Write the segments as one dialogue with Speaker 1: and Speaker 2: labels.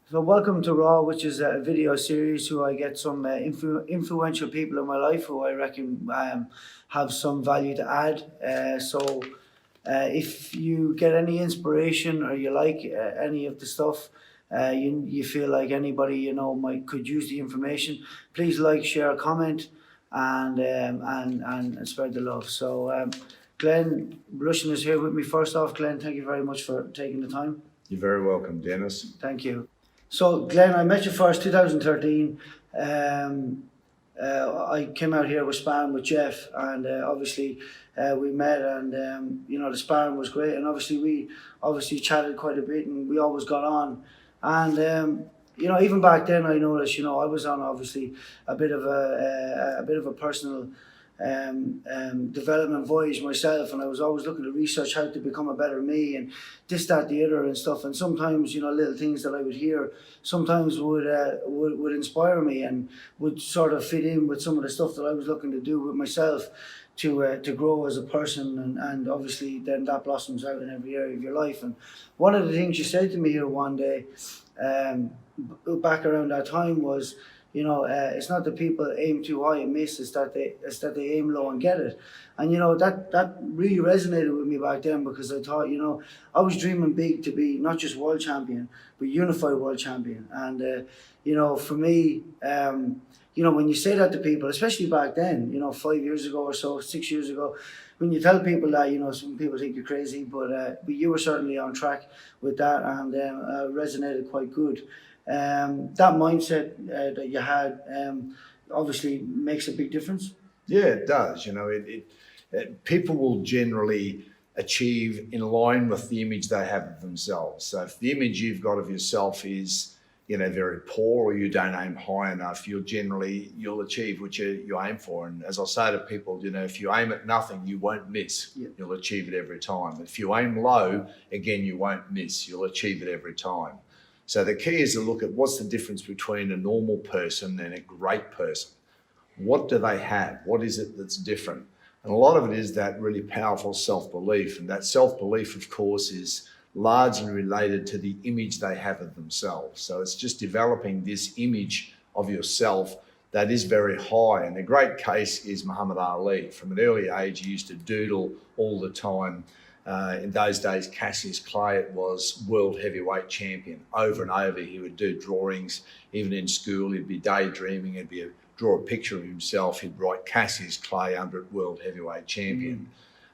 Speaker 1: So welcome to Raw, which is a video series who I get some influential people in my life who I reckon have some value to add. If you get any inspiration or you like any of the stuff, you feel like anybody you know might could use the information, please like, share, comment, and spread the love. Glen Rushton is here with me. First off, Glen, thank you very much for taking the time.
Speaker 2: You're very welcome, Dennis.
Speaker 1: Thank you. So, Glen, I met you first 2013. I came out here with sparring with Jeff, and obviously we met, and the sparring was great, and obviously we chatted quite a bit, and we always got on, and even back then I noticed I was on obviously a bit of a personal development voyage myself, and I was always looking to research how to become a better me and this, that, the other and stuff. And sometimes little things that I would hear sometimes would inspire me and would sort of fit in with some of the stuff that I was looking to do with myself to grow as a person, and obviously then that blossoms out in every area of your life. And one of the things you said to me here one day back around that time was, it's not that people aim too high and miss, it's that they aim low and get it. And that really resonated with me back then, because I thought, I was dreaming big to be not just world champion, but unified world champion. And for me, when you say that to people, especially back then, 5 years ago or so, 6 years ago, when you tell people that, some people think you're crazy, but you were certainly on track with that, and resonated quite good. That mindset that you had obviously makes a big difference.
Speaker 2: Yeah, it does. People will generally achieve in line with the image they have of themselves. So if the image you've got of yourself is, very poor, or you don't aim high enough, you'll achieve what you aim for. And as I say to people, if you aim at nothing, you won't miss.
Speaker 1: Yeah.
Speaker 2: You'll achieve it every time. If you aim low, again, you won't miss. You'll achieve it every time. So the key is to look at what's the difference between a normal person and a great person. What do they have? What is it that's different? And a lot of it is that really powerful self-belief. And that self-belief, of course, is largely related to the image they have of themselves. So it's just developing this image of yourself that is very high. And a great case is Muhammad Ali. From an early age, he used to doodle all the time. In those days, Cassius Clay was world heavyweight champion. Over and over, he would do drawings. Even in school, he'd be daydreaming. He'd draw a picture of himself. He'd write Cassius Clay under it, world heavyweight champion.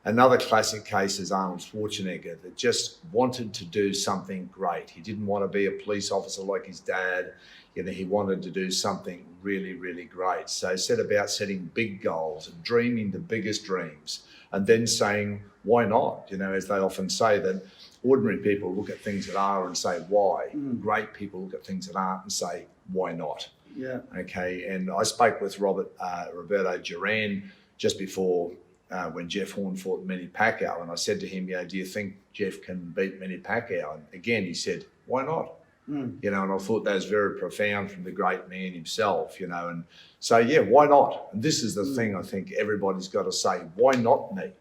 Speaker 2: Another classic case is Arnold Schwarzenegger, that just wanted to do something great. He didn't want to be a police officer like his dad. He wanted to do something really, really great. So he set about setting big goals and dreaming the biggest dreams, and then saying, why not? As they often say, that ordinary people look at things that are and say, why? Great people look at things that aren't and say, why not?
Speaker 1: Yeah.
Speaker 2: Okay. And I spoke with Roberto Duran just before when Jeff Horn fought Manny Pacquiao. And I said to him, do you think Jeff can beat Manny Pacquiao? And again, he said, why not? And I thought that was very profound from the great man himself, and so, why not? And this is the thing I think everybody's got to say, why not me?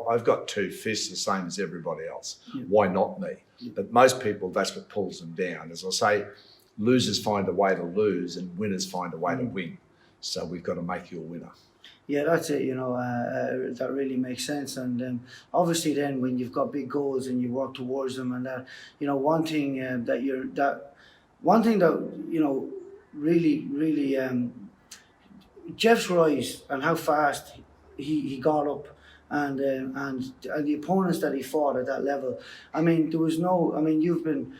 Speaker 2: I've got two fists the same as everybody else. Why not me? But most people, that's what pulls them down. As I say, losers find a way to lose and winners find a way to win. So we've got to make you a winner.
Speaker 1: Yeah, that's it. That really makes sense. And obviously, then when you've got big goals and you work towards them, and that, one thing really, Jeff's rise and how fast he got up, and the opponents that he fought at that level. I mean, there was no. I mean, you've been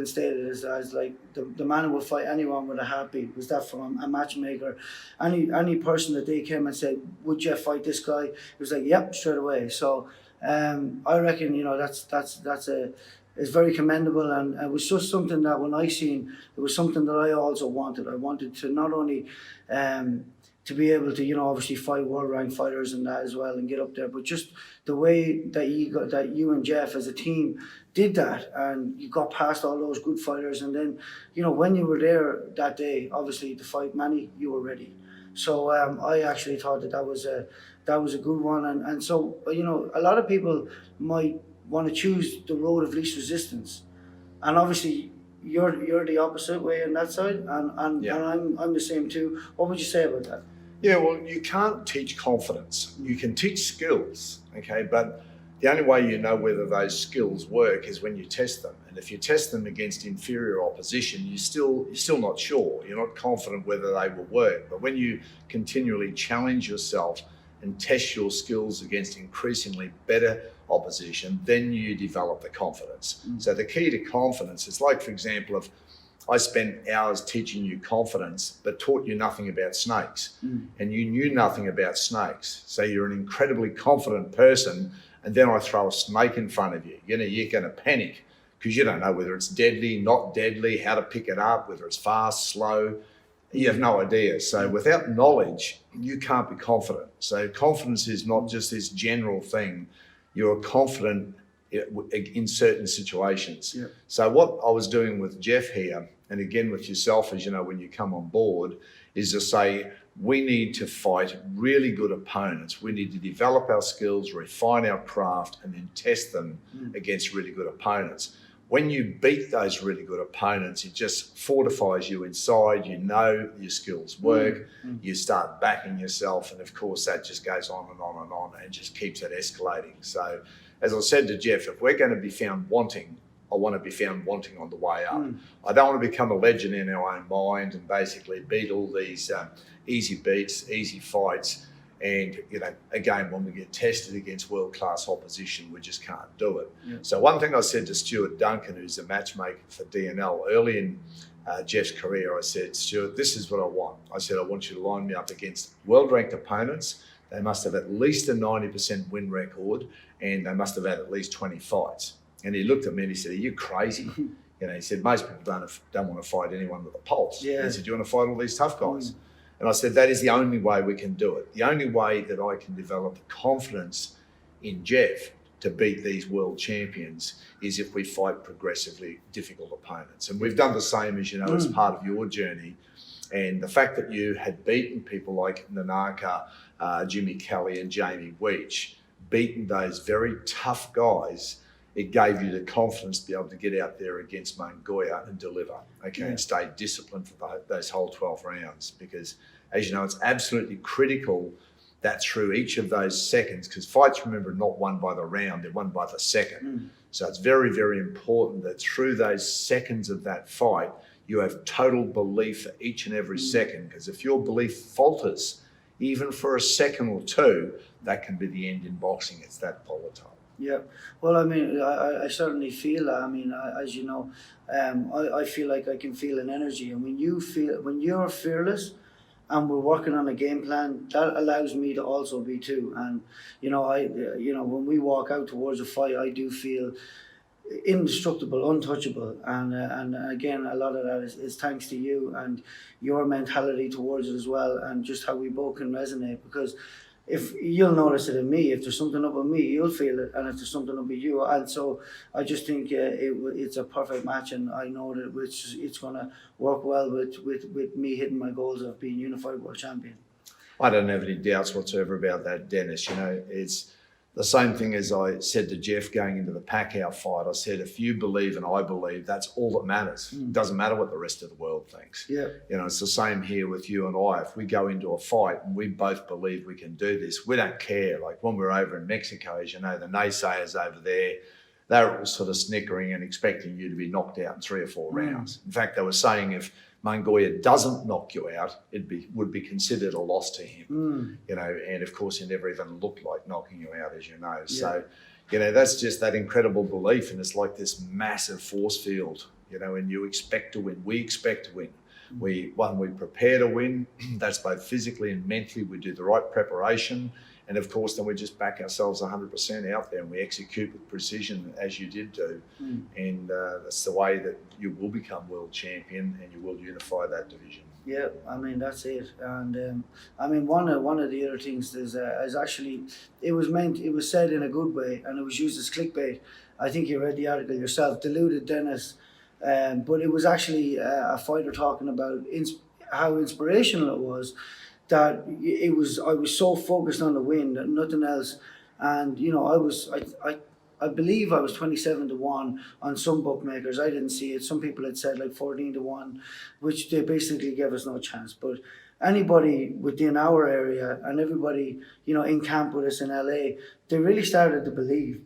Speaker 1: stated as like the man who will fight anyone with a heartbeat. Was that from a matchmaker? Any person that they came and said, would Jeff fight this guy? It was like, yep, straight away. So I reckon it's very commendable, and it was just something that when I seen, it was something that I also wanted. I wanted to not only to be able to obviously fight world ranked fighters and that as well and get up there, but just the way that you and Jeff as a team did that, and you got past all those good fighters, and then when you were there that day, obviously to fight Manny, you were ready. So I actually thought that was a good one, and so a lot of people might want to choose the road of least resistance, and obviously you're the opposite way on that side, and
Speaker 2: Yeah.
Speaker 1: and I'm the same too. What would you say about that?
Speaker 2: Yeah, well, you can't teach confidence. You can teach skills, okay? But the only way you know whether those skills work is when you test them. And if you test them against inferior opposition, you're still not sure. You're not confident whether they will work. But when you continually challenge yourself and test your skills against increasingly better opposition, then you develop the confidence. So the key to confidence is like, for example, if I spent hours teaching you confidence, but taught you nothing about snakes, and you knew nothing about snakes. So you're an incredibly confident person, and then I throw a snake in front of you. You're going to panic because you don't know whether it's deadly, not deadly, how to pick it up, whether it's fast, slow. You have no idea. So without knowledge, you can't be confident. So confidence is not just this general thing. You're confident in certain situations.
Speaker 1: Yeah.
Speaker 2: So what I was doing with Jeff here, and again with yourself, as you know, when you come on board, is to say we need to fight really good opponents. We need to develop our skills, refine our craft, and then test them against really good opponents. When you beat those really good opponents, it just fortifies you inside. You know your skills work. You start backing yourself, and of course that just goes on and on and on, and just keeps it escalating. So, as I said to Jeff, if we're going to be found wanting, I want to be found wanting on the way up. I don't want to become a legend in our own mind and basically beat all these easy beats, easy fights. And, again, when we get tested against world-class opposition, we just can't do it.
Speaker 1: Yeah.
Speaker 2: So one thing I said to Stuart Duncan, who's a matchmaker for DNL, early in Jeff's career, I said, Stuart, this is what I want. I said, I want you to line me up against world-ranked opponents. They must have at least a 90% win record, and they must have had at least 20 fights. And he looked at me and he said, are you crazy? He said, most people don't want to fight anyone with a pulse.
Speaker 1: Yeah.
Speaker 2: He said, do you want to fight all these tough guys? And I said, that is the only way we can do it. The only way that I can develop the confidence in Jeff to beat these world champions is if we fight progressively difficult opponents. And we've done the same, as you know, as part of your journey. And the fact that you had beaten people like Nanaka, Jimmy Kelly and Jamie Weech, beaten those very tough guys, it gave you the confidence to be able to get out there against Mongoya and deliver, and stay disciplined for those whole 12 rounds. Because, as you know, it's absolutely critical that through each of those seconds, because fights, remember, are not won by the round, they're won by the second. So it's very, very important that through those seconds of that fight, you have total belief for each and every second, because if your belief falters, even for a second or two, that can be the end in boxing. It's that volatile.
Speaker 1: Yeah, well, I mean, I certainly feel that. I mean, as you know, I feel like I can feel an energy, and when you're fearless, and we're working on a game plan, that allows me to also be too. And when we walk out towards a fight, I do feel indestructible, untouchable, and again, a lot of that is thanks to you and your mentality towards it as well, and just how we both can resonate. Because if you'll notice it in me, if there's something up with me, you'll feel it, and if there's something up with you, and so I just think it's a perfect match, and I know that it's going to work well with me hitting my goals of being unified world champion.
Speaker 2: I don't have any doubts whatsoever about that, Dennis. It's the same thing as I said to Jeff going into the Pacquiao fight. I said, if you believe and I believe, that's all that matters. It doesn't matter what the rest of the world thinks.
Speaker 1: Yeah.
Speaker 2: It's the same here with you and I. If we go into a fight and we both believe we can do this, we don't care. Like when we're over in Mexico, as you know, the naysayers over there, they're all sort of snickering and expecting you to be knocked out in 3 or 4 rounds. In fact, they were saying if Mongoya doesn't knock you out, would be considered a loss to him. And of course he never even looked like knocking you out, as you know. Yeah. So, that's just that incredible belief, and it's like this massive force field, and you expect to win. We expect to win. We prepare to win. That's both physically and mentally. We do the right preparation. And of course, then we just back ourselves 100% out there and we execute with precision, as you did do. And that's the way that you will become world champion and you will unify that division.
Speaker 1: Yeah, I mean, that's it. And I mean, one of the other things is actually, it was said in a good way, and it was used as clickbait. I think you read the article yourself, deluded Dennis. But it was actually a fighter talking about how inspirational it was. That I was so focused on the win that nothing else, and I I believe I was 27-1 on some bookmakers. I didn't see it. Some people had said like 14-1, which they basically gave us no chance. But anybody within our area and everybody, in camp with us in LA, they really started to believe.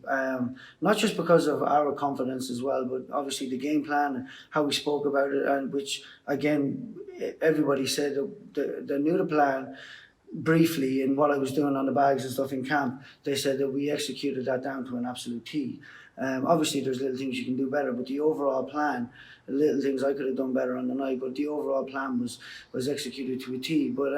Speaker 1: Not just because of our confidence as well, but obviously the game plan and how we spoke about it, and which again, everybody said that they knew the plan briefly in what I was doing on the bags and stuff in camp. They said that we executed that down to an absolute T. Obviously, there's little things you can do better, but the overall plan, little things I could have done better on the night, but the overall plan was executed to a T. But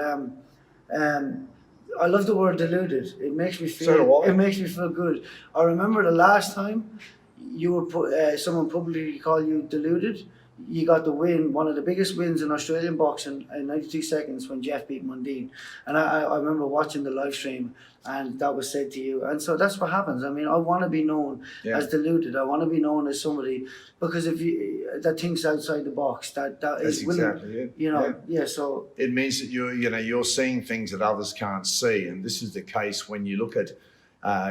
Speaker 1: I love the word deluded. It makes me feel.
Speaker 2: So do I.
Speaker 1: It makes me feel good. I remember the last time you were someone publicly called you deluded. You got the win, one of the biggest wins in Australian boxing in 92 seconds when Jeff beat Mundine. And I remember watching the live stream and that was said to you. And so that's what happens. I mean, I want to be known as deluded. I want to be known as somebody, because if you that thinks outside the box, that's is willing,
Speaker 2: exactly it.
Speaker 1: So
Speaker 2: it means that you're seeing things that others can't see. And this is the case when you look at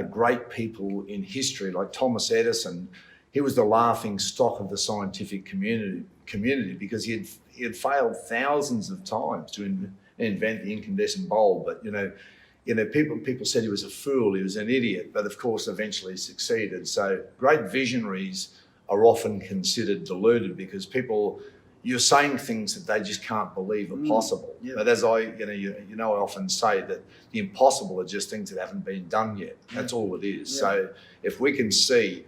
Speaker 2: great people in history like Thomas Edison. He was the laughing stock of the scientific community because he had failed thousands of times to invent the incandescent bulb. But people said he was a fool, he was an idiot, but of course eventually he succeeded. So great visionaries are often considered deluded because you're saying things that they just can't believe are possible.
Speaker 1: Yeah.
Speaker 2: But as I often say that the impossible are just things that haven't been done yet. That's all it is.
Speaker 1: Yeah.
Speaker 2: So if we can see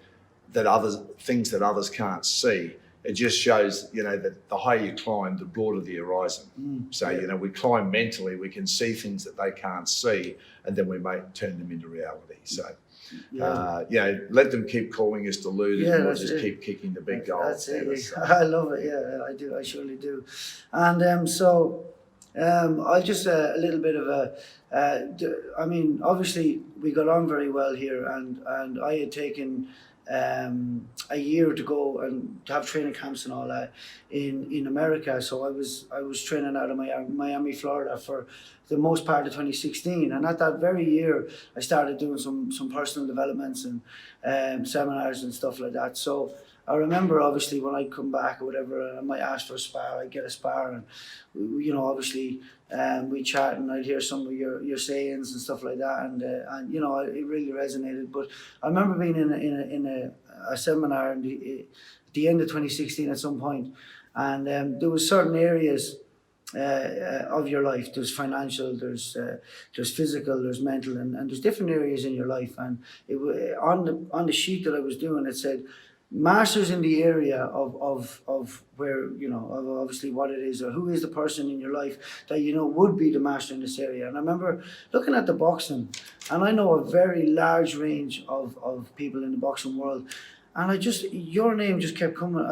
Speaker 2: things that others can't see, it just shows, that the higher you climb, the broader the horizon. So, we climb mentally, we can see things that they can't see, and then we may turn them into reality. So, let them keep calling us deluded, and we'll just keep kicking the big goals.
Speaker 1: That's it. I love it. Yeah, I do. I surely do. And I'll just a little bit of I mean, obviously we got on very well here, and I had taken a year to go and to have training camps and all that in America. So I was training out of Miami, Florida for the most part of 2016. And at that very year, I started doing some personal developments and seminars and stuff like that. So I remember obviously when I come back or whatever, I might ask for a spar, I'd get a spar, and obviously we chat and I'd hear some of your sayings and stuff like that, and it really resonated. But I remember being in a seminar at the end of 2016 at some point, and there was certain areas of your life. There's financial, there's physical, there's mental, and there's different areas in your life. And on the sheet that I was doing, it said masters in the area of where, of obviously what it is, or who is the person in your life that would be the master in this area. And I remember looking at the boxing, and I know a very large range of people in the boxing world, and your name just kept coming.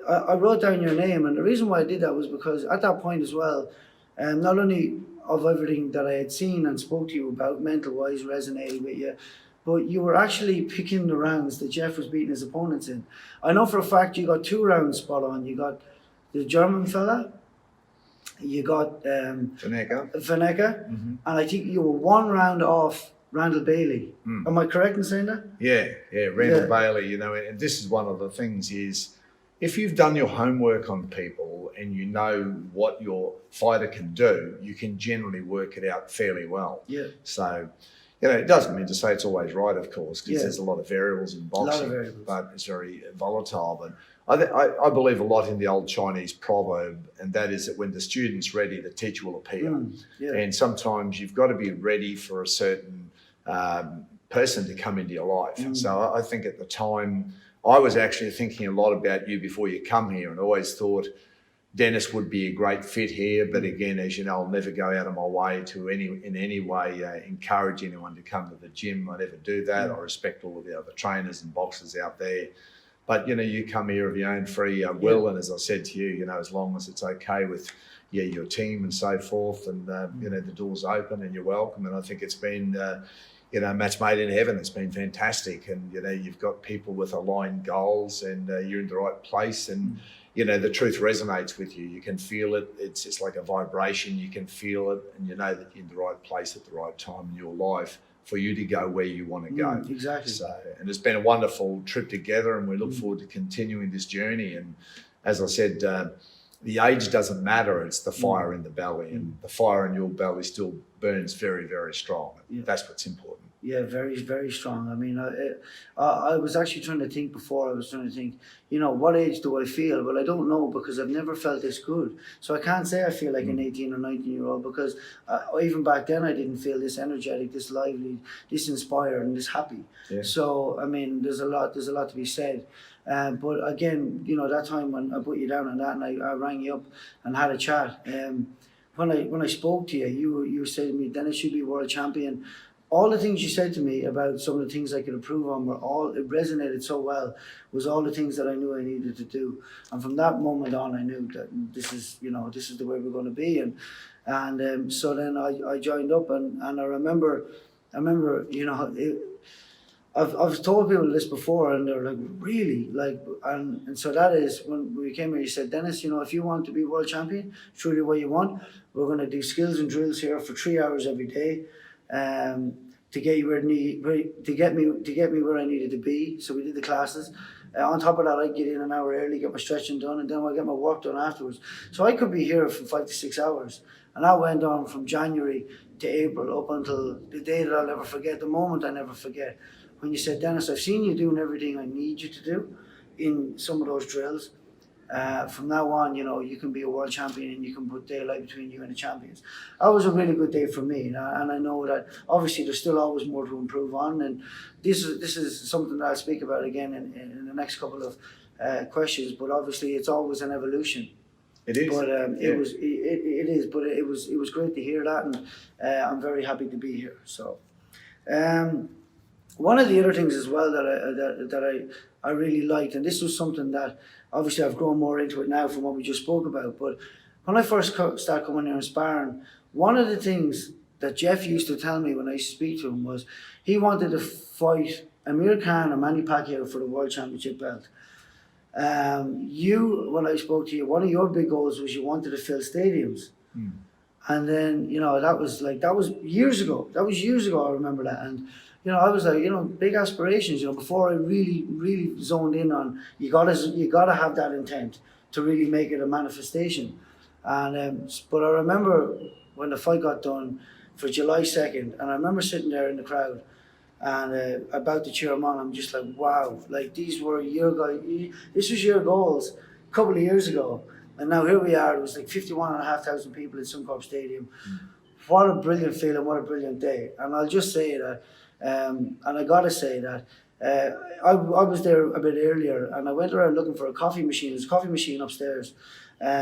Speaker 1: I wrote down your name, and the reason why I did that was because at that point as well, not only of everything that I had seen and spoke to you about mental-wise resonated with you, but you were actually picking the rounds that Jeff was beating his opponents in. I know for a fact you got 2 rounds spot on. You got the German fella, you got Vaneka, and I think you were 1 round off Randall Bailey. Am I correct in saying that?
Speaker 2: Yeah, Randall Bailey, and this is one of the things is, if you've done your homework on people and you know what your fighter can do, you can generally work it out fairly well.
Speaker 1: Yeah.
Speaker 2: So, it doesn't mean to say it's always right, of course, because there's a lot of variables in boxing, but it's very volatile. But I believe a lot in the old Chinese proverb, and that is that when the student's ready, the teacher will appear. And sometimes you've got to be ready for a certain person to come into your life. And so I think at the time, I was actually thinking a lot about you before you come here, and always thought Dennis would be a great fit here. But again, as you know, I'll never go out of my way to in any way encourage anyone to come to the gym. I never do that. I respect all of the other trainers and boxers out there. But, you come here of your own free will. And as I said to you, as long as it's okay with your team and so forth, and, the door's open and you're welcome. And I think it's been... match made in heaven. It's been fantastic, and you've got people with aligned goals, and you're in the right place, and the truth resonates with you. You can feel it. It's like a vibration. You can feel it, and you know that you're in the right place at the right time in your life for you to go where you want to go.
Speaker 1: Exactly.
Speaker 2: So, and it's been a wonderful trip together, and we look forward to continuing this journey. And as I said, the age doesn't matter, it's the fire in the belly, and the fire in your belly still burns very, very strong. That's what's important.
Speaker 1: Yeah, very, very strong. I mean, I was actually trying to think before. I was trying to think, what age do I feel? Well, I don't know, because I've never felt this good. So I can't say I feel like an 18 or 19-year-old, because even back then I didn't feel this energetic, this lively, this inspired, and this happy. Yeah. So, I mean, there's a lot to be said. But again, that time when I put you down on that, and I rang you up and had a chat. When I spoke to you, you said to me, Dennis, you'd be world champion. All the things you said to me about some of the things I could improve on it resonated so well, was all the things that I knew I needed to do. And from that moment on, I knew that this is the way we're going to be. And so then I joined up, and I remember, I've told people this before, and they're like, really? And so that is, when we came here, you said, Dennis, if you want to be world champion, it's really what you want. We're going to do skills and drills here for 3 hours every day. To get you to get me where I needed to be. So we did the classes. On top of that, I'd get in an hour early, get my stretching done, and then I'd get my work done afterwards. So I could be here for 5 to 6 hours. And that went on from January to April, up until the day that I'll never forget, the moment I never forget, when you said, Dennis, I've seen you doing everything I need you to do in some of those drills. From now on, you can be a world champion, and you can put daylight between you and the champions. That was a really good day for me, and I know that obviously there's still always more to improve on, and this is something that I'll speak about again in the next couple of questions. But obviously, it's always an evolution.
Speaker 2: It is.
Speaker 1: But it is. But it was great to hear that, and I'm very happy to be here. So, one of the other things as well that I really liked, and this was something that obviously I've grown more into it now from what we just spoke about, but when I first started coming here and sparring, one of the things that Jeff used to tell me when I used to speak to him was he wanted to fight Amir Khan or Manny Pacquiao for the World Championship belt. When I spoke to you, one of your big goals was you wanted to fill stadiums. And then, that was years ago. That was years ago, I remember that. And I was like, big aspirations, before I really, really zoned in on, you gotta have that intent to really make it a manifestation. And but I remember when the fight got done for July 2nd, and I remember sitting there in the crowd and about to cheer him on. I'm just like, wow, these were this was your goals a couple of years ago. And now here we are, it was like 51,500 people in Suncorp Stadium. What a brilliant feeling, what a brilliant day. And I'll just say that, and I gotta say that I was there a bit earlier, and I went around looking for a coffee machine. There's a coffee machine upstairs,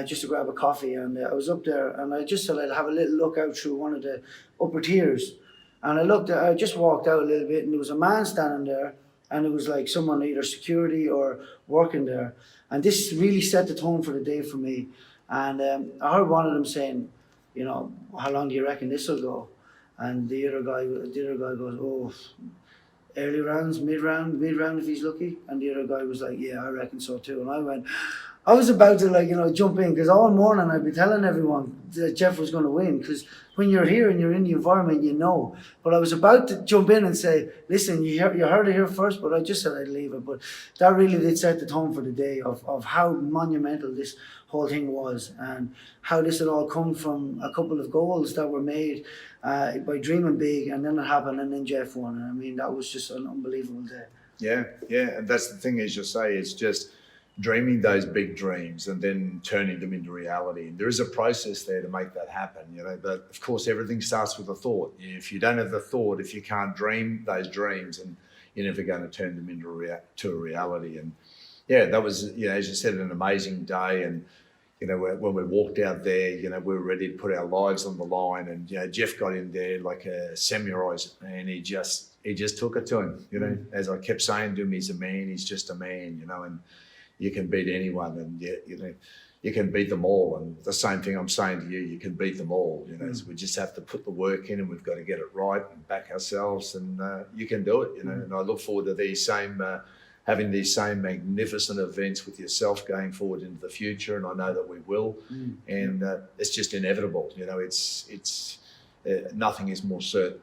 Speaker 1: just to grab a coffee. And I was up there, and I just said I'd have a little look out through one of the upper tiers. And I just walked out a little bit, and there was a man standing there, and it was like someone either security or working there. And this really set the tone for the day for me. And I heard one of them saying, how long do you reckon this will go? And the other guy goes, oh, early rounds, mid-round if he's lucky. And the other guy was like, yeah, I reckon so too. And I was about to jump in, because all morning I'd be telling everyone that Jeff was going to win, because when you're here and you're in the environment, But I was about to jump in and say, listen, you heard it here first, but I just said I'd leave it. But that really did set the tone for the day of how monumental this whole thing was, and how this had all come from a couple of goals that were made by dreaming big, and then it happened, and then Jeff won. And I mean, that was just an unbelievable day.
Speaker 2: Yeah, and that's the thing, as you say, it's just dreaming those big dreams and then turning them into reality. And there is a process there to make that happen, but of course everything starts with a thought. If you don't have the thought, if you can't dream those dreams, and you're never going to turn them into a reality. And yeah, that was, as you said, an amazing day. And when we walked out there, we were ready to put our lives on the line. And Jeff got in there like a samurai, and he just took it to him. As I kept saying to him, he's a man. He's just a man. And you can beat anyone, and you can beat them all. And the same thing I'm saying to you, you can beat them all. So we just have to put the work in, and we've got to get it right and back ourselves, and you can do it. And I look forward to having these same magnificent events with yourself going forward into the future, and I know that we will. And it's just inevitable. nothing is more certain.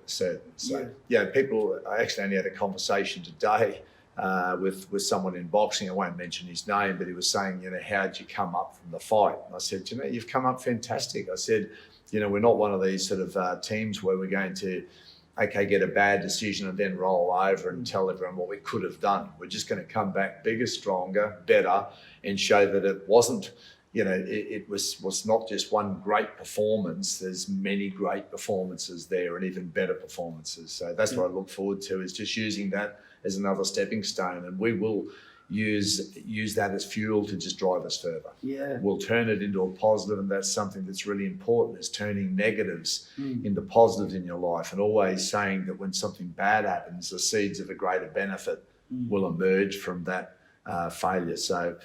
Speaker 2: So people. I actually only had a conversation today with someone in boxing. I won't mention his name, but he was saying, how'd you come up from the fight? And I said, you've come up fantastic. I said, we're not one of these sort of teams where we're going to, get a bad decision and then roll over and tell everyone what we could have done. We're just going to come back bigger, stronger, better, and show that it wasn't, it was not just one great performance. There's many great performances there and even better performances. So that's what I look forward to, is just using that as another stepping stone, and we will use that as fuel to just drive us further.
Speaker 1: Yeah.
Speaker 2: We'll turn it into a positive, and that's something that's really important, is turning negatives into positives in your life, and always saying that when something bad happens, the seeds of a greater benefit will emerge from that failure. So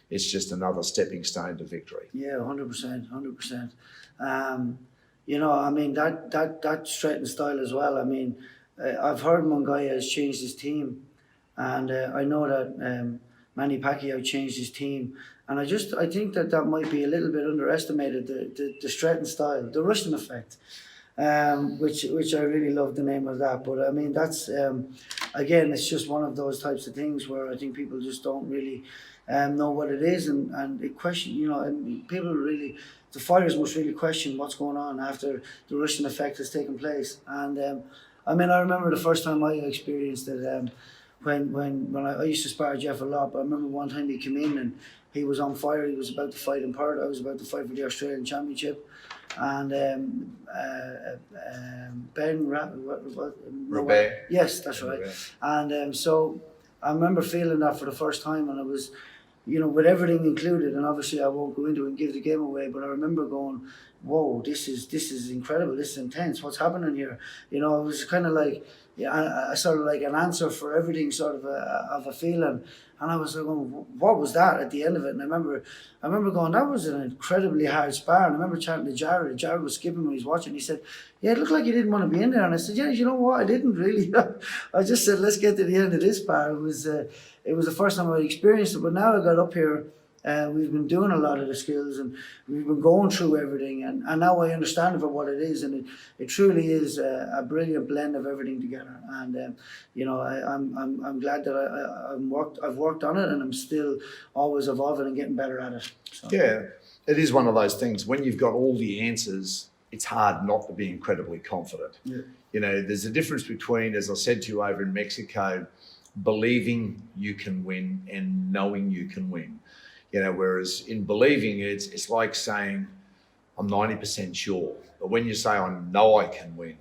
Speaker 2: it's just another stepping stone to victory.
Speaker 1: Yeah, 100%, 100%. That straight and style as well. I've heard Mungai has changed his team, and I know that Manny Pacquiao changed his team, and I think that might be a little bit underestimated, the straight and style, the Rushton effect, which I really love the name of that. But that's again, it's just one of those types of things where I think people just don't really know what it is, and they question, and people really, the fighters must really question what's going on after the Rushton effect has taken place. And I remember the first time I experienced it, when I used to spar Jeff a lot, but I remember one time he came in and he was on fire. He was about to fight in Perth. I was about to fight for the Australian Championship, and Ben
Speaker 2: Robert.
Speaker 1: Yes, that's right. And so I remember feeling that for the first time, and it was, with everything included, and obviously I won't go into it and give the game away, but I remember going, whoa, this is incredible, this is intense, what's happening here? It was kind of like, I sort of like an answer for everything, sort of a feeling. And I was like going, what was that at the end of it? And I remember going, that was an incredibly hard spar. And I remember chatting to Jared. Jared was skipping when he was watching. He said, yeah, it looked like you didn't want to be in there. And I said, yeah, you know what? I didn't really. I just said, let's get to the end of this spar. It was the first time I experienced it. But now I got up here, we've been doing a lot of the skills, and we've been going through everything, and now I understand it for what it is, and it truly is a brilliant blend of everything together. And I'm glad that I've worked on it, and I'm still always evolving and getting better at it. So.
Speaker 2: Yeah, it is one of those things. When you've got all the answers, it's hard not to be incredibly confident.
Speaker 1: Yeah.
Speaker 2: There's a difference between, as I said to you over in Mexico, believing you can win and knowing you can win. Whereas in believing, it's like saying, I'm 90% sure. But when you say, I know I can win,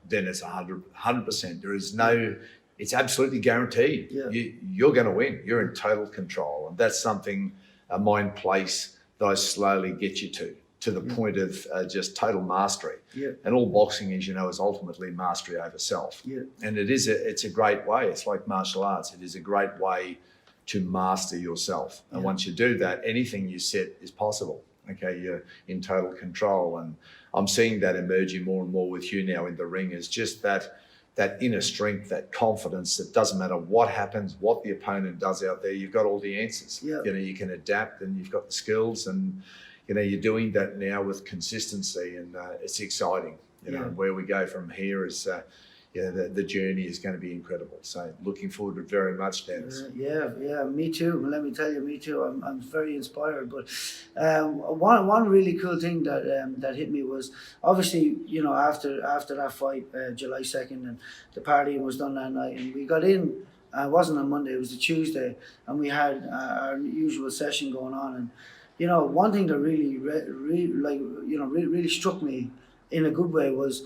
Speaker 2: then it's 100%. There is no, it's absolutely guaranteed.
Speaker 1: Yeah.
Speaker 2: You're going to win. You're in total control. And that's something, a mind place that I slowly get you to the point of just total mastery.
Speaker 1: Yeah.
Speaker 2: And all boxing, as you know, is ultimately mastery over self.
Speaker 1: Yeah.
Speaker 2: And it's a great way. It's like martial arts. It is a great way to master yourself. And once you do that, anything you set is possible. Okay, you're in total control. And I'm seeing that emerging more and more with you now in the ring, is just that inner strength, that confidence that doesn't matter what happens, what the opponent does out there, you've got all the answers.
Speaker 1: Yeah.
Speaker 2: You can adapt, and you've got the skills, and you're doing that now with consistency, and it's exciting. Where we go from here is the journey is going to be incredible. So looking forward to it very much, Dennis.
Speaker 1: Yeah, me too. Let me tell you, me too. I'm very inspired. But one really cool thing that hit me was, obviously, after that fight, July 2nd, and the partying was done that night, and we got in. It wasn't on Monday; it was the Tuesday, and we had our usual session going on. And one thing that really struck me in a good way was,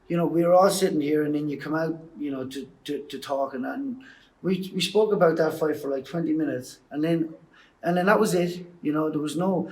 Speaker 1: we were all sitting here, and then you come out, to talk, and we spoke about that fight for like 20 minutes, and then that was it. There was no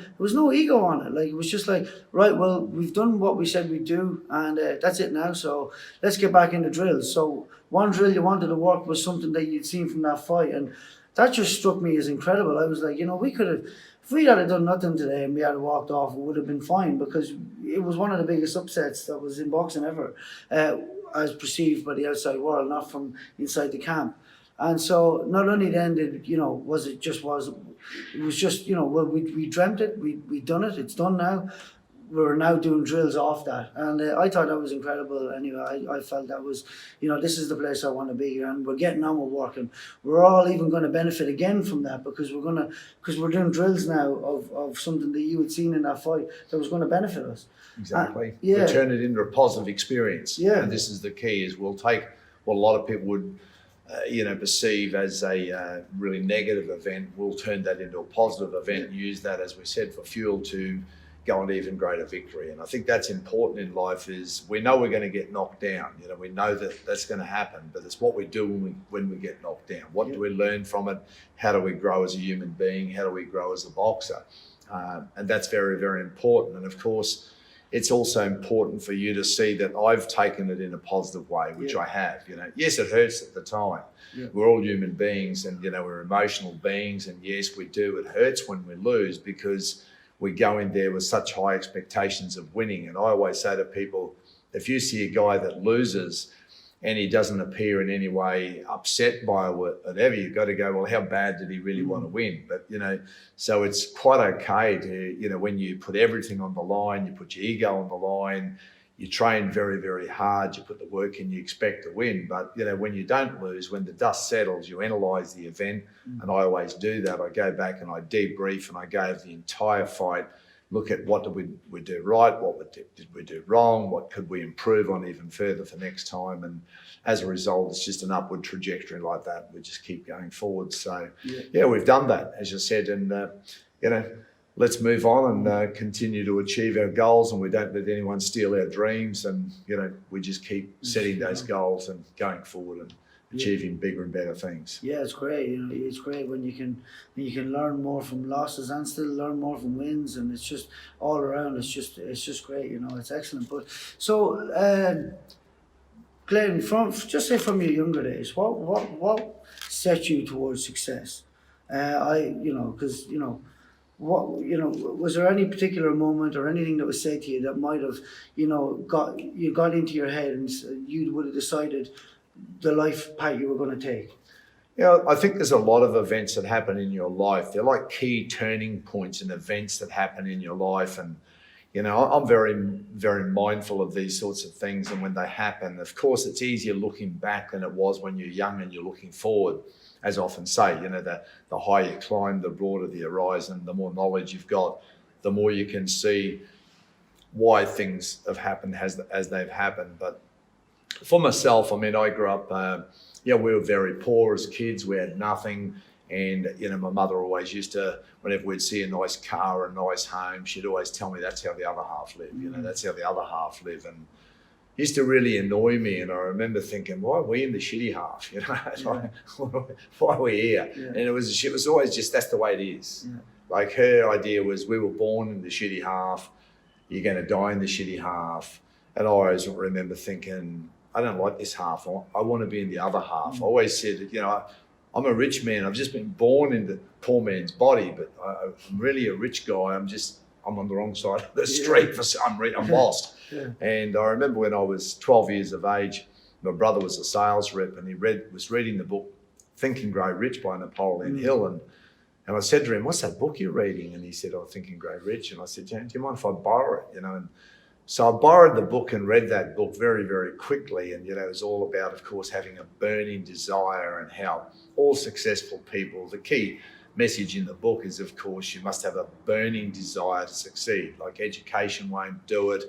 Speaker 1: ego on it. Like, it was just like, right, well, we've done what we said we'd do, and that's it now. So let's get back into drills. So one drill you wanted to work was something that you'd seen from that fight, and that just struck me as incredible. I was like, we could have. If we had done nothing today and we had walked off, it would have been fine, because it was one of the biggest upsets that was in boxing ever, as perceived by the outside world, not from inside the camp. And so not only then did, it was just, well, we dreamt it, we done it, it's done now. we're now doing drills off that, and I thought that was incredible. Anyway, I felt that was, this is the place I want to be, and we're getting on with work, and we're all even going to benefit again from that because we're doing drills now of something that you had seen in that fight that was going to benefit us.
Speaker 2: Exactly.
Speaker 1: Yeah.
Speaker 2: We turn it into a positive experience.
Speaker 1: Yeah.
Speaker 2: And this is the key: is we'll take what a lot of people would, perceive as a really negative event. We'll turn that into a positive event and use that, as we said, for fuel to go on to even greater victory. And I think that's important in life. Is we know we're going to get knocked down. We know that that's going to happen, but it's what we do when we get knocked down. What do we learn from it? How do we grow as a human being? How do we grow as a boxer? And that's very, very important. And of course, it's also important for you to see that I've taken it in a positive way, which I have. Yes, it hurts at the time. Yeah. We're all human beings, and we're emotional beings, and yes, we do. It hurts when we lose because we go in there with such high expectations of winning. And I always say to people, if you see a guy that loses and he doesn't appear in any way upset by whatever, you've got to go, well, how bad did he really want to win? But, so it's quite okay to, when you put everything on the line, you put your ego on the line, you train very, very hard, you put the work in, you expect to win. But, when you don't lose, when the dust settles, you analyse the event. And I always do that. I go back and I debrief and I go over the entire fight, look at what did we do right, what did we do wrong, what could we improve on even further for next time. And as a result, it's just an upward trajectory like that. We just keep going forward. So, yeah, we've done that, as you said. And, let's move on and continue to achieve our goals, and we don't let anyone steal our dreams. And, we just keep setting those goals and going forward and achieving bigger and better things.
Speaker 1: Yeah, it's great. It's great when you can learn more from losses and still learn more from wins, and it's just all around. It's just great. It's excellent. But so, Glen, from your younger days, what set you towards success? Was there any particular moment or anything that was said to you that might have, got into your head and you would have decided the life path you were going to take?
Speaker 2: I think there's a lot of events that happen in your life. They're like key turning points and events that happen in your life. And, I'm very, very mindful of these sorts of things. And when they happen, of course, it's easier looking back than it was when you're young and you're looking forward. As I often say, the higher you climb, the broader the horizon, the more knowledge you've got, the more you can see why things have happened as they've happened. But for myself, I grew up, we were very poor as kids. We had nothing. And, my mother always used to, whenever we'd see a nice car or a nice home, she'd always tell me that's how the other half live. That's how the other half live. And it used to really annoy me. And I remember thinking, why are we in the shitty half? Why are we here? Yeah. And it was always just, that's the way it is. Yeah. Like her idea was, we were born in the shitty half. You're going to die in the shitty half. And I always remember thinking, I don't like this half. I want to be in the other half. I always said, I'm a rich man. I've just been born in the poor man's body, but I'm really a rich guy. I'm on the wrong side of the street for some reason. I'm lost. Yeah. And I remember when I was 12 years of age, my brother was a sales rep, and he was reading the book Think and Grow Rich by Napoleon Hill. And I said to him, what's that book you're reading? And he said, Think and Grow Rich. And I said, do you mind if I borrow it? And so I borrowed the book and read that book very, very quickly. And, it was all about, of course, having a burning desire, and how all successful people, the key message in the book is, of course, you must have a burning desire to succeed. Like education won't do it.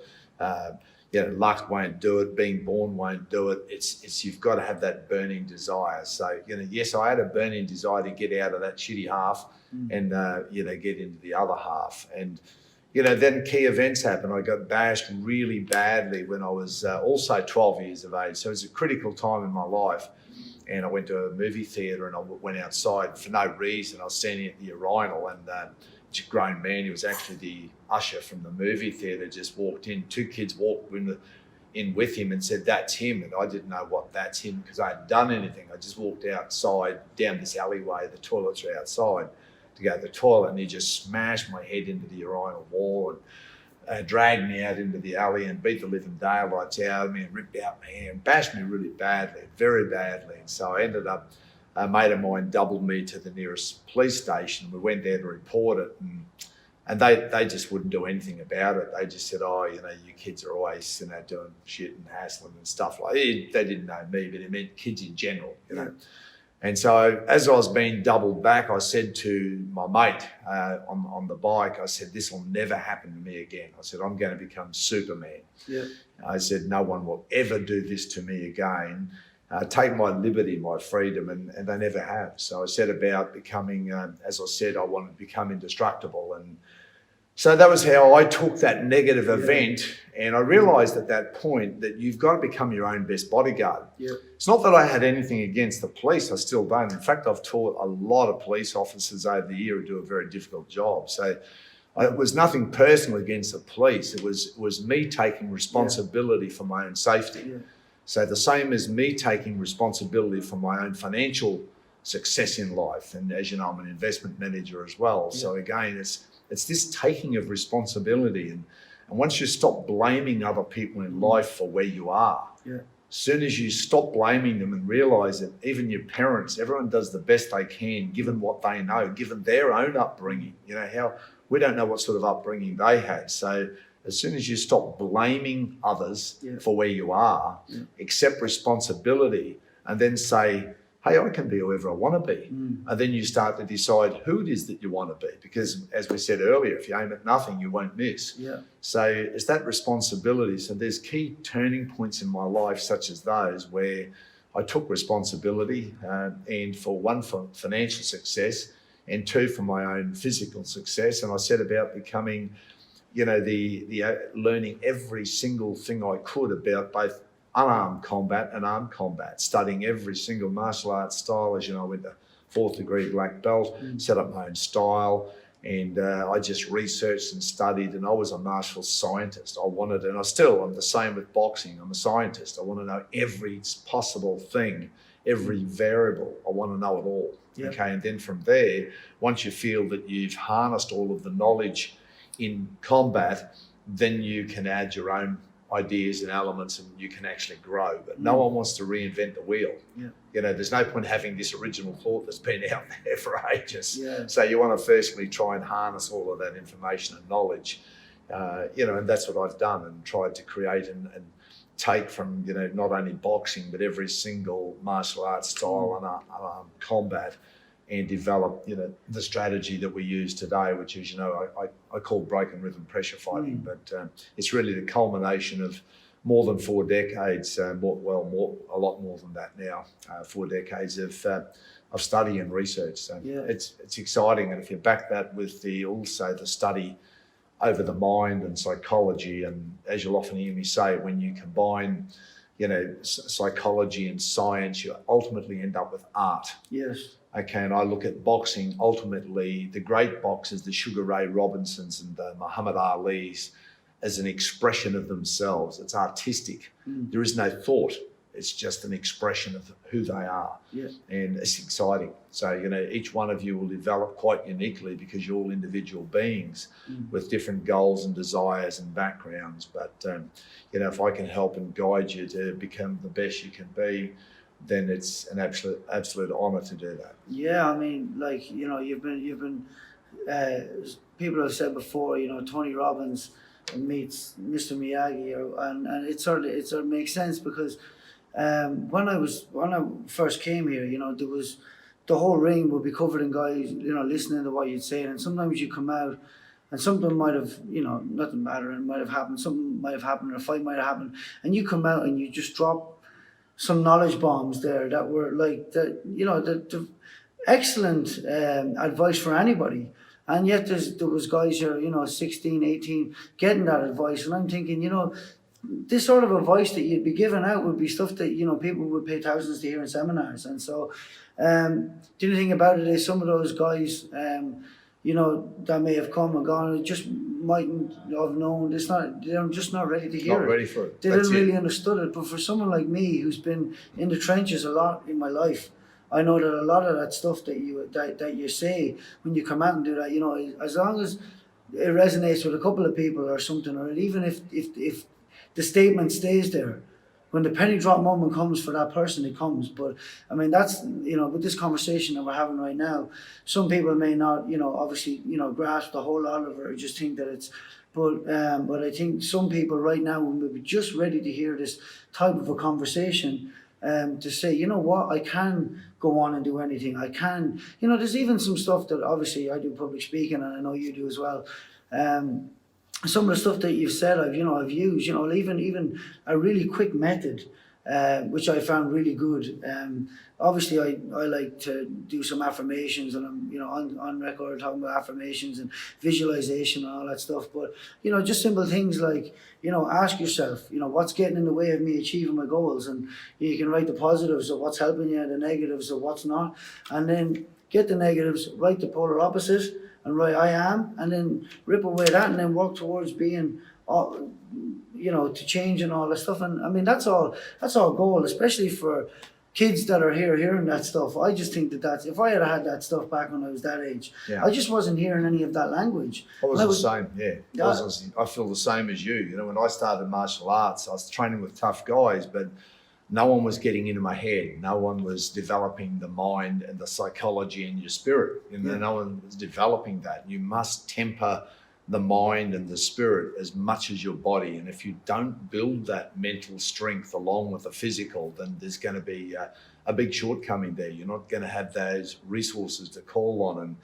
Speaker 2: Luck won't do it. Being born won't do it. It's you've got to have that burning desire. So, yes, I had a burning desire to get out of that shitty half and, get into the other half. And, then key events happened. I got bashed really badly when I was also 12 years of age. So it was a critical time in my life. And I went to a movie theatre and I went outside for no reason. I was standing at the urinal, and a grown man, he was actually the usher from the movie theatre, just walked in. Two kids walked in with him and said, that's him. And I didn't know what that's him because I hadn't done anything. I just walked outside down this alleyway. The toilets are outside to go to the toilet, and he just smashed my head into the urinal wall and dragged me out into the alley and beat the living daylights out of me and ripped out my hair and bashed me really badly, very badly. And so I ended up, a mate of mine doubled me to the nearest police station. We went there to report it, and And they just wouldn't do anything about it. They just said, oh, you kids are always, doing shit and hassling and stuff like that. They didn't know me, but it meant kids in general, know. And so as I was being doubled back, I said to my mate on the bike, I said, this will never happen to me again. I said, I'm going to become Superman. Yeah. I said, no one will ever do this to me again. Take my liberty, my freedom, and they never have. So I set about becoming, as I said, I wanted to become indestructible. And so that was how I took that negative event, and I realised at that point that you've got to become your own best bodyguard. Yeah. It's not that I had anything against the police, I still don't. In fact, I've taught a lot of police officers over the year who do a very difficult job. So it was nothing personal against the police. It was me taking responsibility for my own safety. Yeah. So the same as me taking responsibility for my own financial success in life. And as you know, I'm an investment manager as well. Yeah. So again, it's this taking of responsibility. And once you stop blaming other people in life for where you are, as soon as you stop blaming them and realise that even your parents, everyone does the best they can given what they know, given their own upbringing, how we don't know what sort of upbringing they had. So as soon as you stop blaming others for where you are, accept responsibility, and then say, hey, I can be whoever I want to be. And then you start to decide who it is that you want to be. Because as we said earlier, if you aim at nothing, you won't miss. Yeah. So it's that responsibility. So there's key turning points in my life such as those where I took responsibility, and for one, for financial success, and two, for my own physical success. And I set about becoming, learning every single thing I could about both unarmed combat and armed combat, studying every single martial arts style. As you know, I went to 4th degree black belt, set up my own style, and I just researched and studied, and I was a martial scientist. I'm the same with boxing. I'm a scientist. I want to know every possible thing, every variable. I want to know it all. Yep. Okay, and then from there, once you feel that you've harnessed all of the knowledge in combat, then you can add your own ideas and elements, and you can actually grow. But no one wants to reinvent the wheel. Yeah. There's no point having this original thought that's been out there for ages. Yeah. So you want to firstly try and harness all of that information and knowledge, and that's what I've done, and tried to create and take from, not only boxing, but every single martial arts style and combat, and develop, the strategy that we use today, which is, I call broken rhythm pressure fighting, but it's really the culmination of more than 4 decades, a lot more than that now, 4 decades of study and research. So it's exciting, and if you back that with also the study over the mind and psychology, and as you'll often hear me say, when you combine psychology and science, you ultimately end up with art. Yes. Okay, and I look at boxing, ultimately, the great boxers, the Sugar Ray Robinsons and the Muhammad Alis, as an expression of themselves. It's artistic. There is no thought. It's just an expression of who they are. Yeah. And it's exciting. So, each one of you will develop quite uniquely because you're all individual beings with different goals and desires and backgrounds. But, if I can help and guide you to become the best you can be, then it's an absolute honour to do that. Yeah, I mean, you've been people have said before, Tony Robbins meets Mr. Miyagi, and it sort of makes sense because when I first came here, there was the whole ring would be covered in guys, listening to what you'd say, and sometimes you come out and something might have, nothing matter, and might have happened, something might have happened, or a fight might have happened, and you come out and you just drop some knowledge bombs there that were like the excellent advice for anybody. And yet there was guys here, 16, 18, getting that advice. And I'm thinking, this sort of advice that you'd be giving out would be stuff that, people would pay thousands to hear in seminars. And so the only thing about it is some of those guys, that may have come and gone, just mightn't have known. They're just not ready to hear it. Not ready for it. They didn't really understood it. But for someone like me who's been in the trenches a lot in my life, I know that a lot of that stuff that you say when you come out and do that, as long as it resonates with a couple of people or something, or even if the statement stays there,
Speaker 1: when the penny drop moment comes for that person, it comes. But I mean, that's, with this conversation that we're having right now, some people may not, obviously, grasp the whole lot of it, or just think that it's, but I think some people right now will be just ready to hear this type of a conversation, to say, you know what, I can go on and do anything. I can, there's even some stuff that obviously I do public speaking, and I know you do as well. Some of the stuff that you've said, I've used, even a really quick method, which I found really good. Obviously, I like to do some affirmations, and I'm, on record talking about affirmations and visualization and all that stuff. But, just simple things like, ask yourself, what's getting in the way of me achieving my goals? And you can write the positives of what's helping you, the negatives of what's not. And then get the negatives, write the polar opposite, and write I am, and then rip away that, and then work towards being, to change and all that stuff. And I mean, that's all goal, especially for kids that are hearing that stuff. I just think that's, if I had that stuff back when I was that age, I just wasn't hearing any of that language.
Speaker 2: I was the same, yeah. I feel the same as you. When I started martial arts, I was training with tough guys, but no one was getting into my head. No one was developing the mind and the psychology in your spirit. No one was developing that. You must temper the mind and the spirit as much as your body. And if you don't build that mental strength along with the physical, then there's going to be a big shortcoming there. You're not going to have those resources to call on. And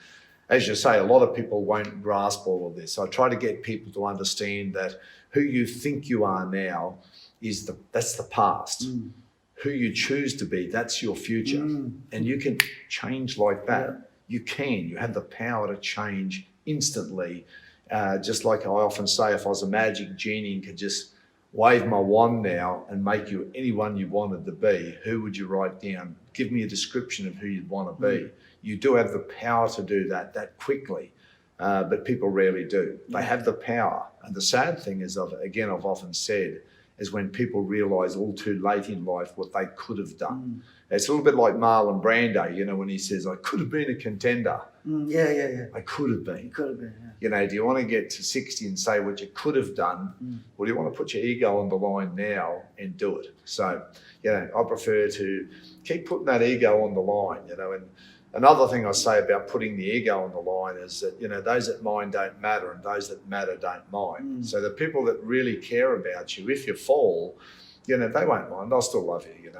Speaker 2: as you say, a lot of people won't grasp all of this. I try to get people to understand that who you think you are now that's the past. Who you choose to be, that's your future. And you can change like that. You have the power to change instantly. Just like I often say, if I was a magic genie and could just wave my wand now and make you anyone you wanted to be, who would you write down? Give me a description of who you'd want to be. You do have the power to do that quickly, but people rarely do. They have the power. And the sad thing is, I've often said, is when people realise all too late in life what they could have done. It's a little bit like Marlon Brando, when he says, I could have been a contender.
Speaker 1: Yeah.
Speaker 2: I could have been.
Speaker 1: Could have been, yeah.
Speaker 2: Do you want to get to 60 and say what you could have done? Or do you want to put your ego on the line now and do it? So, I prefer to keep putting that ego on the line, and another thing I say about putting the ego on the line is that, those that mind don't matter, and those that matter don't mind. So the people that really care about you, if you fall, they won't mind. They'll still love you,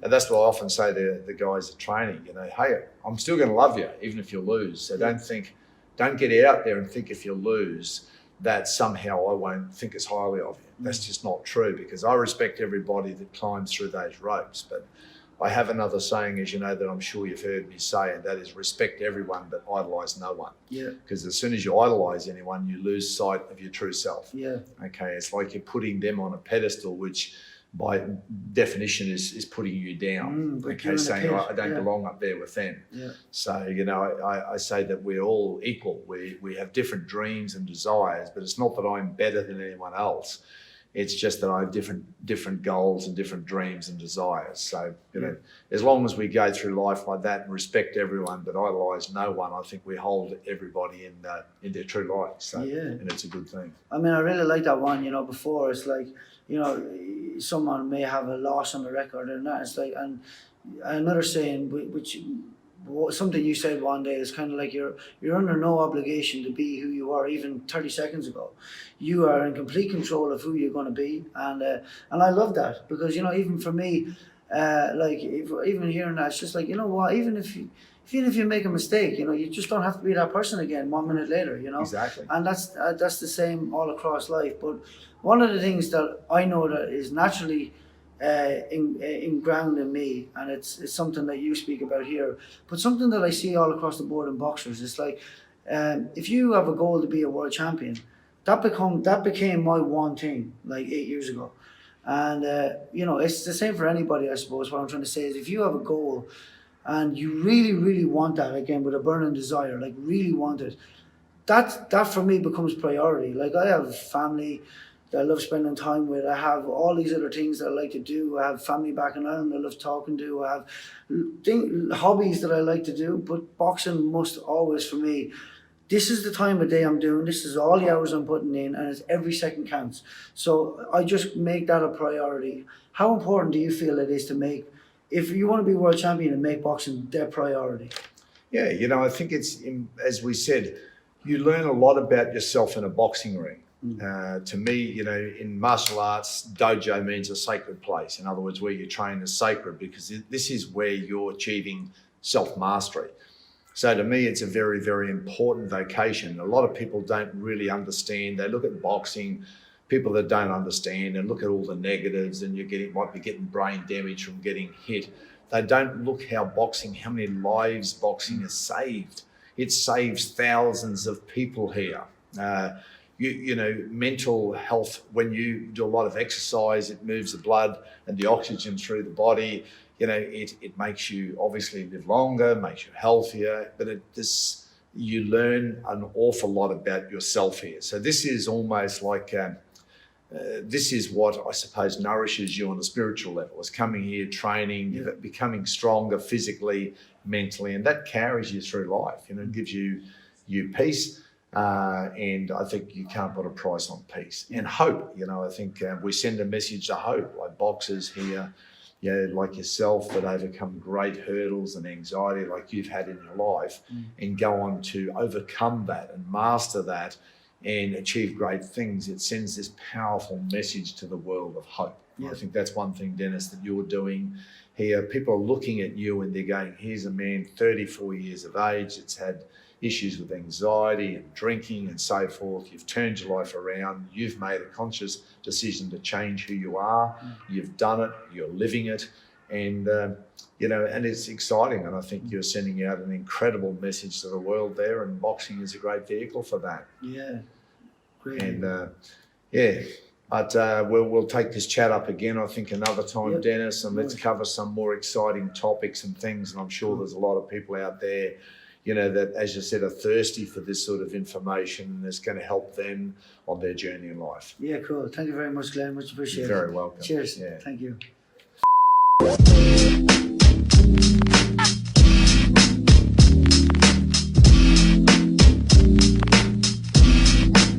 Speaker 2: And that's what I often say to the guys at training, hey, I'm still going to love you even if you lose. So don't get out there and think if you lose that somehow I won't think as highly of you. That's just not true, because I respect everybody that climbs through those ropes. But I have another saying, as you know, that I'm sure you've heard me say, and that is respect everyone but idolise no one. Yeah. Because as soon as you idolise anyone, you lose sight of your true self. Yeah. Okay, it's like you're putting them on a pedestal, which by definition is putting you down. Okay, saying I don't belong up there with them. Yeah. So, I say that we're all equal. We have different dreams and desires, but it's not that I'm better than anyone else. It's just that I have different goals and different dreams and desires. So, as long as we go through life like that and respect everyone but idolise no one, I think we hold everybody in their true light. So, and it's a good thing. I mean, I really like that one, before. It's like, someone may have a loss on the record and that. It's like, and another saying, which something you said one day, is kind of like you're under no obligation to be who you are even 30 seconds ago. You are in complete control of who you're going to be, and I love that, because even for me, even hearing that, it's just like, what, even if you make a mistake, you just don't have to be that person again 1 minute later, Exactly. And that's the same all across life. But one of the things that I know that is naturally ingrained in me, and it's something that you speak about here, but something that I see all across the board in boxers, it's like, if you have a goal to be a world champion, that became my one thing like 8 years ago. And it's the same for anybody, I suppose. What I'm trying to say is, if you have a goal and you really, really want that, again, with a burning desire, like really want it, that for me becomes priority. Like, I have family that I love spending time with. I have all these other things that I like to do. I have family back in Ireland I love talking to. I have hobbies that I like to do, but boxing must always, for me,
Speaker 1: this is the time of day I'm doing, this is all the hours I'm putting in, and it's every second counts. So I just make that a priority. How important do you feel it is to make, if you want to be world champion, and make boxing their priority?
Speaker 2: Yeah, I think it's, as we said, you learn a lot about yourself in a boxing ring. To me, in martial arts, dojo means a sacred place. In other words, where you train is sacred, because this is where you're achieving self-mastery. So to me, it's a very, very important vocation. A lot of people don't really understand. They look at boxing, people that don't understand, and look at all the negatives, and might be getting brain damage from getting hit. They don't look how many lives boxing has saved. It saves thousands of people here. Mental health, when you do a lot of exercise, it moves the blood and the oxygen through the body. It makes you obviously live longer, makes you healthier, but you learn an awful lot about yourself here. So this is almost like, this is what I suppose nourishes you on a spiritual level, is coming here, training, becoming stronger physically, mentally, and that carries you through life. It gives you peace. And I think you can't put a price on peace and hope. I think we send a message to hope, like boxers here, like yourself, that overcome great hurdles and anxiety like you've had in your life, and go on to overcome that and master that and achieve great things. It sends this powerful message to the world of hope. I think that's one thing, Dennis, that you're doing here. People are looking at you and they're going, here's a man 34 years of age that's had issues with anxiety and drinking and so forth. You've turned your life around. You've made a conscious decision to change who you are. You've done it. You're living it. And, and it's exciting. And I think you're sending out an incredible message to the world there. And boxing is a great vehicle for that.
Speaker 1: Yeah. Great.
Speaker 2: And, but we'll take this chat up again, I think, another time, Dennis, and let's cover some more exciting topics and things. And I'm sure there's a lot of people out there, that, as you said, are thirsty for this sort of information, and it's going to help them on their journey in life.
Speaker 1: Yeah, cool. Thank you very much, Glenn. Much appreciated.
Speaker 2: You're very welcome.
Speaker 1: Cheers.
Speaker 2: Yeah.
Speaker 1: Thank you.